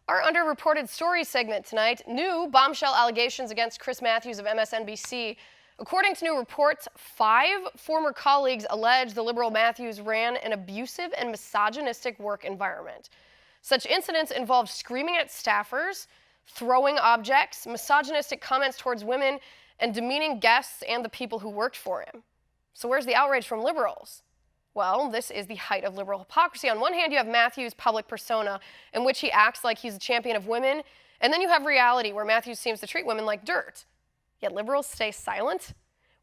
Our underreported stories segment tonight, new bombshell allegations against Chris Matthews of MSNBC. According to new reports, 5 former colleagues allege the liberal Matthews ran an abusive and misogynistic work environment. Such incidents involved screaming at staffers, throwing objects, misogynistic comments towards women, and demeaning guests and the people who worked for him. So where's the outrage from liberals? Well, this is the height of liberal hypocrisy. On one hand, you have Matthews' public persona, in which he acts like he's a champion of women, and then you have reality, where Matthews seems to treat women like dirt. Yet liberals stay silent.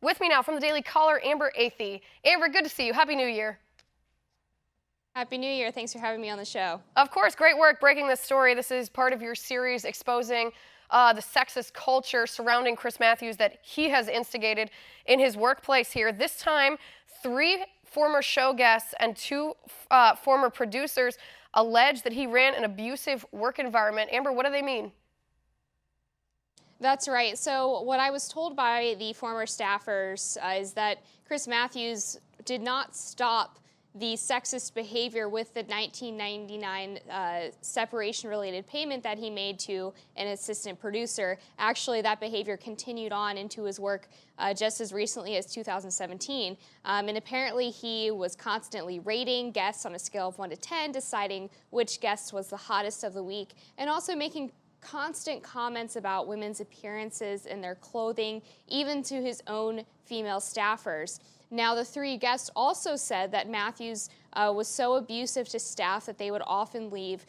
With me now from the Daily Caller, Amber Athey. Amber, good to see you. Happy New Year. Happy New Year. Thanks for having me on the show. Of course, great work breaking this story. This is part of your series exposing the sexist culture surrounding Chris Matthews that he has instigated in his workplace here. This time, 3 former show guests and 2 former producers allege that he ran an abusive work environment. Amber, what do they mean? That's right. So what I was told by the former staffers is that Chris Matthews did not stop the sexist behavior with the 1999 separation-related payment that he made to an assistant producer. Actually, that behavior continued on into his work just as recently as 2017. And apparently he was constantly rating guests on a scale of 1 to 10, deciding which guest was the hottest of the week, and also making constant comments about women's appearances and their clothing, even to his own female staffers. Now, the 3 guests also said that Matthews was so abusive to staff that they would often leave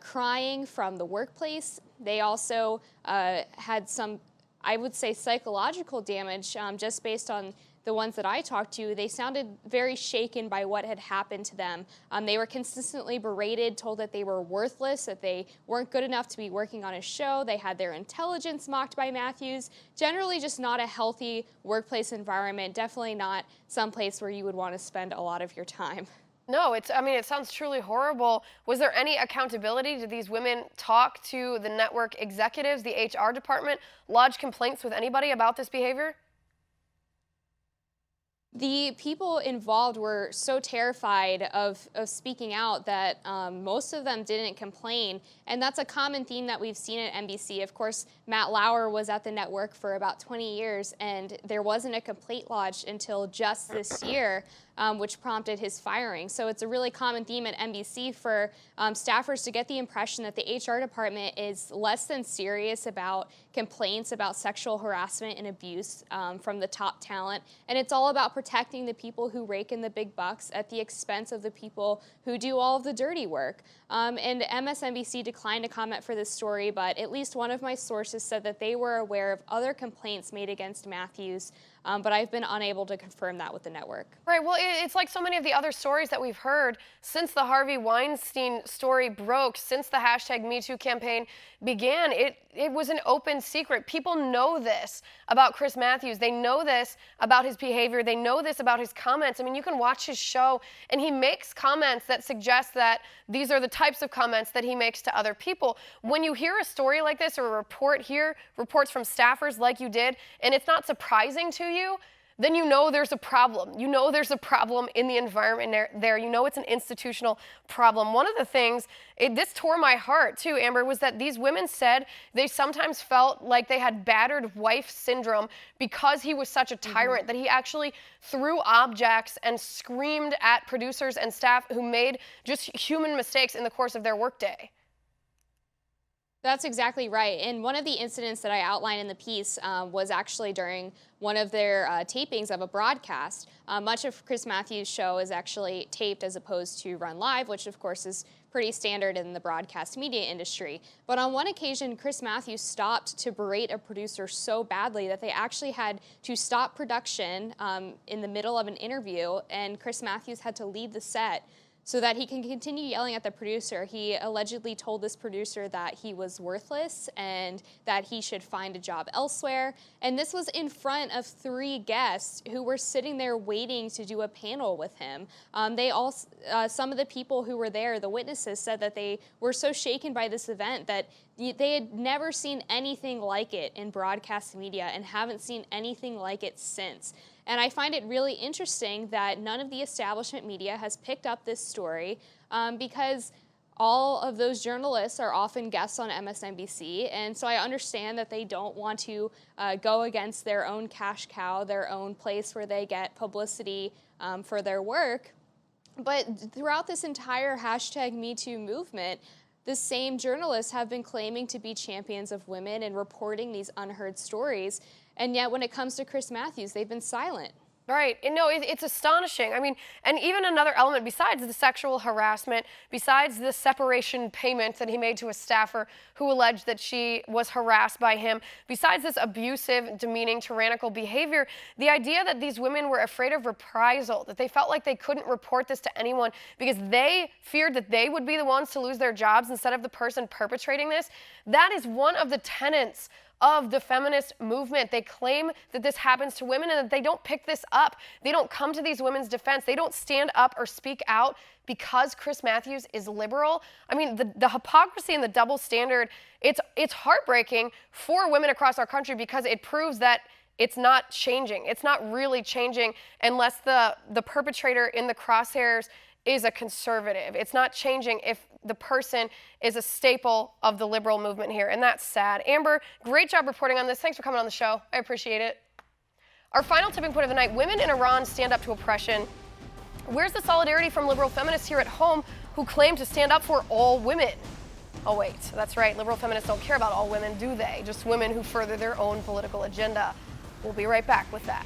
crying from the workplace. They also had some, I would say, psychological damage just based on the ones that I talked to. They sounded very shaken by what had happened to them. They were consistently berated, told that they were worthless, that they weren't good enough to be working on his show. They had their intelligence mocked by Matthews. Generally just not a healthy workplace environment, definitely not someplace where you would want to spend a lot of your time. No, it sounds truly horrible. Was there any accountability? Did these women talk to the network executives, the HR department, lodge complaints with anybody about this behavior? The people involved were so terrified of speaking out that most of them didn't complain. And that's a common theme that we've seen at NBC. Of course, Matt Lauer was at the network for about 20 years, and there wasn't a complaint lodged until just this year, which prompted his firing. So it's a really common theme at NBC for staffers to get the impression that the HR department is less than serious about complaints about sexual harassment and abuse from the top talent. And it's all about protecting the people who rake in the big bucks at the expense of the people who do all of the dirty work. And MSNBC declined to comment for this story, but at least one of my sources said that they were aware of other complaints made against Matthews, but I've been unable to confirm that with the network. Right, well, it's like so many of the other stories that we've heard since the Harvey Weinstein story broke, since the hashtag #MeToo campaign began. It was an open secret. People know this about Chris Matthews. They know this about his behavior. They know this about his comments. I mean, you can watch his show, and he makes comments that suggest that these are the types of comments that he makes to other people. When you hear a story like this, or a report here, reports from staffers like you did, and it's not surprising to you, then you know there's a problem. You know there's a problem in the environment there. You know it's an institutional problem. One of the things, this tore my heart too, Amber, was that these women said they sometimes felt like they had battered wife syndrome because he was such a tyrant, that he actually threw objects and screamed at producers and staff who made just human mistakes in the course of their workday. That's exactly right. And one of the incidents that I outlined in the piece was actually during one of their tapings of a broadcast. Much of Chris Matthews' show is actually taped as opposed to run live, which of course is pretty standard in the broadcast media industry. But on one occasion, Chris Matthews stopped to berate a producer so badly that they actually had to stop production in the middle of an interview, and Chris Matthews had to leave the set so that he can continue yelling at the producer. He allegedly told this producer that he was worthless and that he should find a job elsewhere. And this was in front of 3 guests who were sitting there waiting to do a panel with him. Some of the people who were there, the witnesses, said that they were so shaken by this event that they had never seen anything like it in broadcast media and haven't seen anything like it since. And I find it really interesting that none of the establishment media has picked up this story because all of those journalists are often guests on MSNBC, and so I understand that they don't want to go against their own cash cow, their own place where they get publicity for their work. But throughout this entire #MeToo movement, the same journalists have been claiming to be champions of women and reporting these unheard stories, and yet when it comes to Chris Matthews, they've been silent. Right. And no, it's astonishing. I mean, and even another element besides the sexual harassment, besides the separation payment that he made to a staffer who alleged that she was harassed by him, besides this abusive, demeaning, tyrannical behavior, the idea that these women were afraid of reprisal, that they felt like they couldn't report this to anyone because they feared that they would be the ones to lose their jobs instead of the person perpetrating this, that is one of the tenets of the feminist movement. They claim that this happens to women and that they don't pick this up. They don't come to these women's defense. They don't stand up or speak out because Chris Matthews is liberal. I mean, the hypocrisy and the double standard, it's heartbreaking for women across our country because it proves that it's not changing. It's not really changing unless the perpetrator in the crosshairs is a conservative. It's not changing if the person is a staple of the liberal movement here, and that's sad. Amber, great job reporting on this. Thanks for coming on the show. I appreciate it. Our final tipping point of the night, women in Iran stand up to oppression. Where's the solidarity from liberal feminists here at home who claim to stand up for all women? Oh wait, that's right, liberal feminists don't care about all women, do they? Just women who further their own political agenda. We'll be right back with that.